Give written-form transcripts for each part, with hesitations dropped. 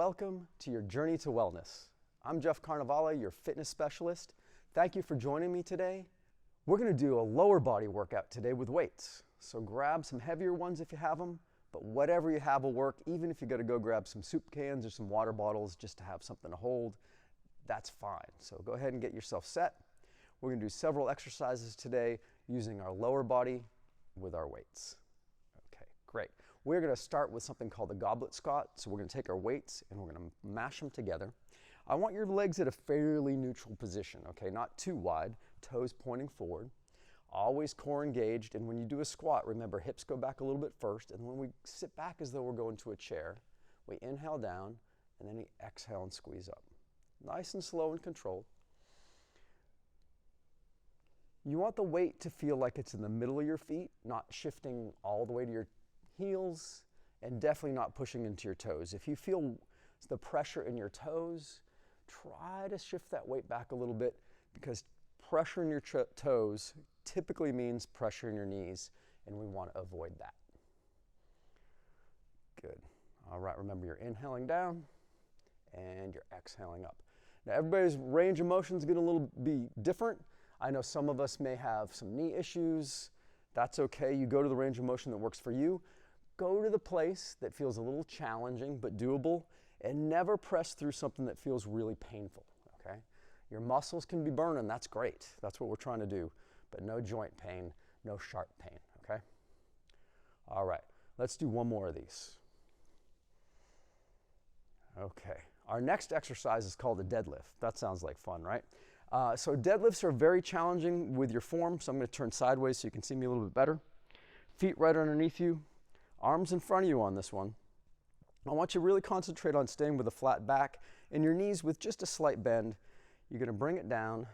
welcome to your journey to wellness. I'm Jeff Carnivale, your fitness specialist. Thank you for joining me today. We're going to do a lower body workout today with weights. So grab some heavier ones if you have them, but whatever you have will work, even if you got to go grab some soup cans or some water bottles just to have something to hold, that's fine. So go ahead and get yourself set. We're going to do several exercises today using our lower body with our weights. Okay, great. We're going to start with something called the goblet squat. So we're going to take our weights and we're going to mash them together. I want your legs at a fairly neutral position, okay? Not too wide, toes pointing forward. Always core engaged, and when you do a squat, remember hips go back a little bit first, and when we sit back as though we're going to a chair, we inhale down, and then we exhale and squeeze up. Nice and slow and controlled. You want the weight to feel like it's in the middle of your feet, not shifting all the way to your heels, and definitely not pushing into your toes. If you feel the pressure in your toes, try to shift that weight back a little bit, because pressure in your toes typically means pressure in your knees, and we want to avoid that. Good. All right, remember you're inhaling down and you're exhaling up. Now everybody's range of motion is going to be different. I know some of us may have some knee issues. That's okay. You go to the range of motion that works for you. Go to the place that feels a little challenging but doable, and never press through something that feels really painful, okay? Your muscles can be burning, that's great. That's what we're trying to do, but no joint pain, no sharp pain, okay? All right, let's do one more of these. Okay, our next exercise is called a deadlift. That sounds like fun, right? So deadlifts are very challenging with your form, so I'm going to turn sideways so you can see me a little bit better. Feet right underneath you, arms in front of you on this one. I want you to really concentrate on staying with a flat back and your knees with just a slight bend. You're going to bring it down.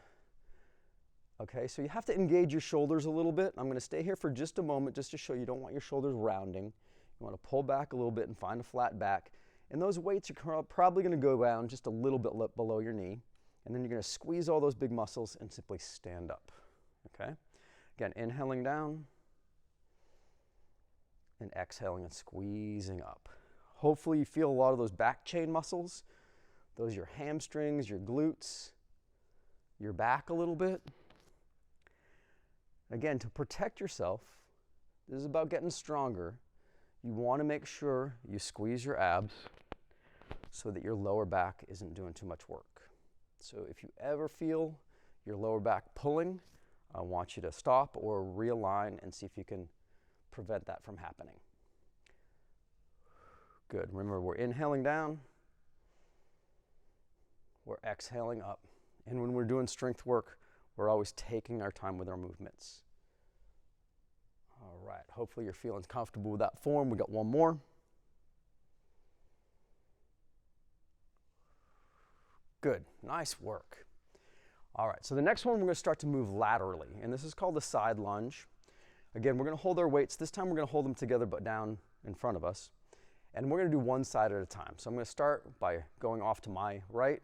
Okay, so you have to engage your shoulders a little bit. I'm going to stay here for just a moment just to show you don't want your shoulders rounding. You want to pull back a little bit and find a flat back. And those weights are probably going to go down just a little bit below your knee. And then you're going to squeeze all those big muscles and simply stand up. Okay? Again, inhaling down and exhaling and squeezing up. Hopefully you feel a lot of those back chain muscles. Those are your hamstrings, your glutes, your back a little bit. Again, to protect yourself, this is about getting stronger. You want to make sure you squeeze your abs so that your lower back isn't doing too much work. So if you ever feel your lower back pulling, I want you to stop or realign and see if you can prevent that from happening. Good. Remember, we're inhaling down, we're exhaling up. And when we're doing strength work, we're always taking our time with our movements. All right, hopefully you're feeling comfortable with that form. We got one more. Good, nice work. All right, so the next one we're going to start to move laterally, and this is called the side lunge. Again, we're going to hold our weights. This time we're going to hold them together but down in front of us. And we're going to do one side at a time. So I'm going to start by going off to my right,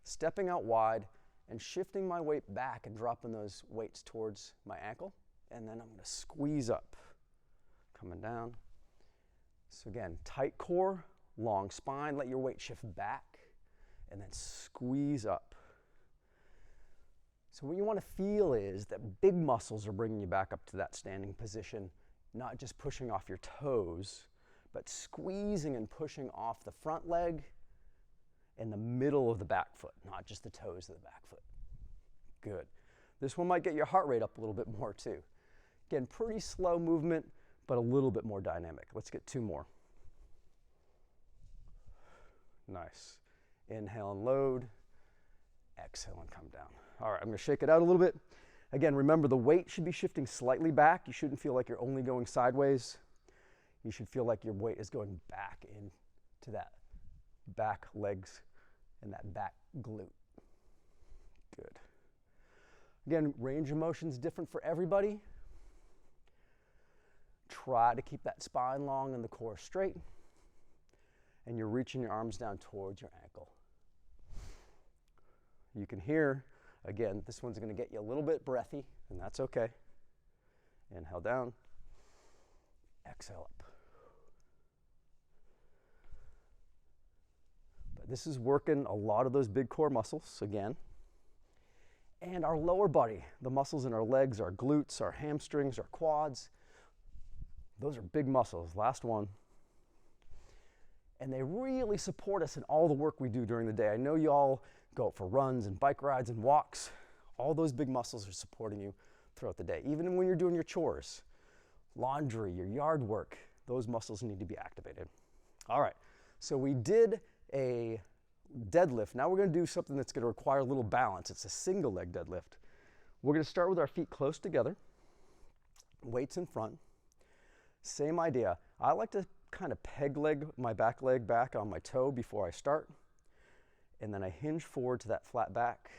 stepping out wide, and shifting my weight back and dropping those weights towards my ankle. And then I'm going to squeeze up, coming down. So again, tight core, long spine, let your weight shift back, and then squeeze up. So what you want to feel is that big muscles are bringing you back up to that standing position, not just pushing off your toes, but squeezing and pushing off the front leg and the middle of the back foot, not just the toes of the back foot. Good. This one might get your heart rate up a little bit more too. Again, pretty slow movement, but a little bit more dynamic. Let's get two more. Nice. Inhale and load. Exhale and come down. All right, I'm going to shake it out a little bit. Again, remember the weight should be shifting slightly back. You shouldn't feel like you're only going sideways. You should feel like your weight is going back into that back legs and that back glute. Good. Again, range of motion is different for everybody. Try to keep that spine long and the core straight. And you're reaching your arms down towards your ankle. You can hear, again, this one's going to get you a little bit breathy, and that's okay. Inhale down, exhale up. this is working a lot of those big core muscles again. And our lower body, the muscles in our legs, our glutes, our hamstrings, our quads, those are big muscles. Last one. And they really support us in all the work we do during the day. I know you all go out for runs and bike rides and walks. All those big muscles are supporting you throughout the day. Even when you're doing your chores, laundry, your yard work, those muscles need to be activated. All right, so we did a deadlift. Now we're going to do something that's going to require a little balance. It's a single leg deadlift. We're going to start with our feet close together, weights in front. Same idea. I like to kind of peg leg my back leg back on my toe before I start, and then I hinge forward to that flat back,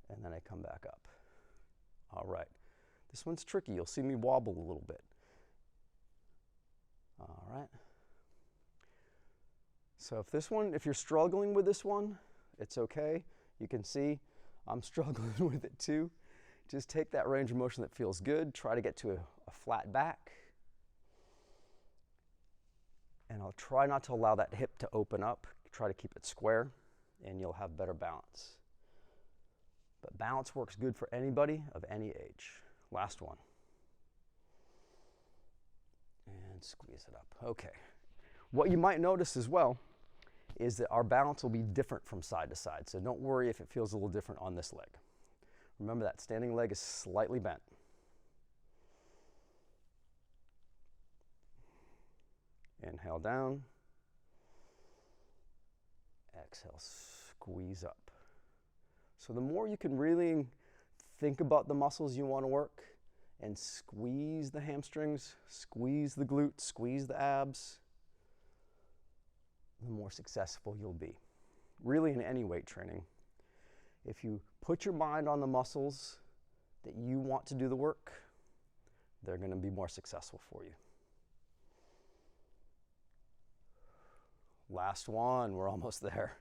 and then I come back up. All right, this one's tricky. You'll see me wobble a little bit. All right. So if you're struggling with this one, it's okay. You can see I'm struggling with it too. Just take that range of motion that feels good. Try to get to a flat back. And I'll try not to allow that hip to open up. Try to keep it square, and you'll have better balance. But balance works good for anybody of any age. Last one. And squeeze it up. Okay. What you might notice as well is that our balance will be different from side to side. So don't worry if it feels a little different on this leg. Remember that standing leg is slightly bent. Inhale down. Exhale, squeeze up. So the more you can really think about the muscles you want to work and squeeze the hamstrings, squeeze the glutes, squeeze the abs, the more successful you'll be. Really in any weight training, if you put your mind on the muscles that you want to do the work, they're going to be more successful for you. Last one, we're almost there.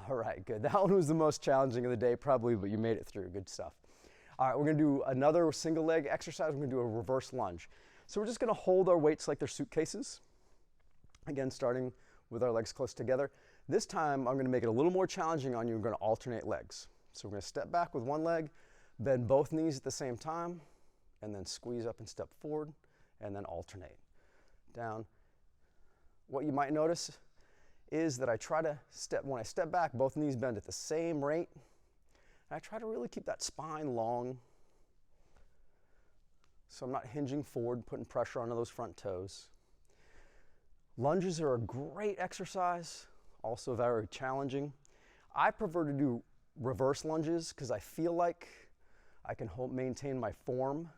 All right, good. That one was the most challenging of the day probably, but you made it through. Good stuff. All right, we're going to do another single leg exercise. We're going to do a reverse lunge. So we're just going to hold our weights like they're suitcases. Again, starting with our legs close together. This time, I'm going to make it a little more challenging on you. We're going to alternate legs. So we're going to step back with one leg, bend both knees at the same time, and then squeeze up and step forward, and then alternate. Down. What you might notice is that when I step back, both knees bend at the same rate. And I try to really keep that spine long. So I'm not hinging forward, putting pressure onto those front toes. Lunges are a great exercise, also very challenging. I prefer to do reverse lunges because I feel like I can maintain my form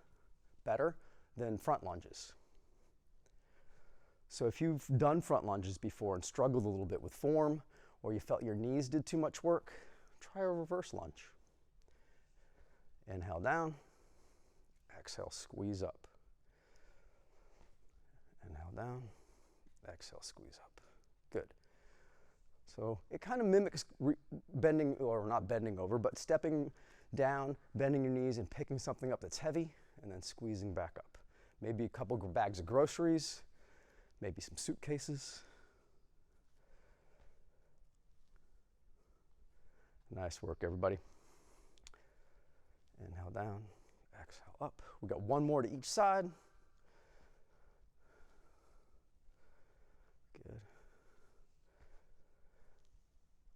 better than front lunges. So if you've done front lunges before and struggled a little bit with form, or you felt your knees did too much work, try a reverse lunge. Inhale down, exhale, squeeze up. Inhale down, exhale, squeeze up. Good. So it kind of mimics bending, or not bending over, but stepping down, bending your knees and picking something up that's heavy, and then squeezing back up. Maybe a couple bags of groceries, maybe some suitcases. Nice work, everybody. Inhale down, exhale up. We got one more to each side. Good.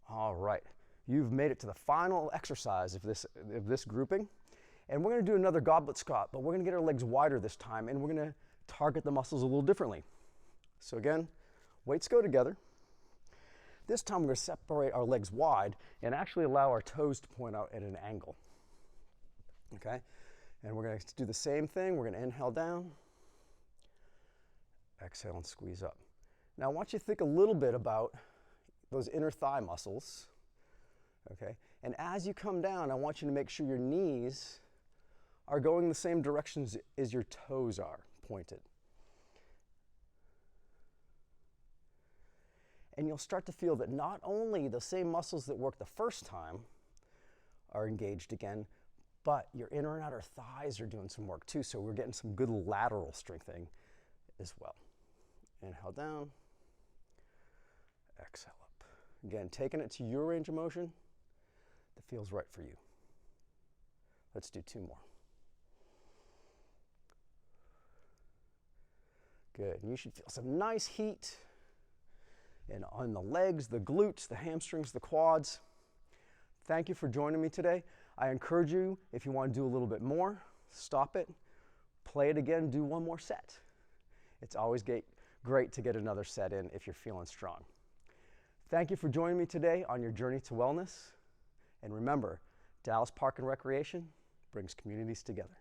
All right, you've made it to the final exercise of this grouping. And we're gonna do another goblet squat, but we're gonna get our legs wider this time, and we're gonna target the muscles a little differently. So again, weights go together. This time we're going to separate our legs wide and actually allow our toes to point out at an angle. Okay? And we're going to do the same thing. We're going to inhale down, exhale and squeeze up. Now I want you to think a little bit about those inner thigh muscles. Okay? And as you come down, I want you to make sure your knees are going the same directions as your toes are pointed. And you'll start to feel that not only the same muscles that worked the first time are engaged again, but your inner and outer thighs are doing some work too. So we're getting some good lateral strengthening as well. Inhale down, Exhale up. Again, taking it to your range of motion that feels right for you. Let's do 2 more. Good, and you should feel some nice heat on the legs, the glutes, the hamstrings, the quads. Thank you for joining me today. I encourage you, if you want to do a little bit more, stop it, play it again, do 1 more set. It's always great to get another set in if you're feeling strong. Thank you for joining me today on your journey to wellness. And remember, Dallas Park and Recreation brings communities together.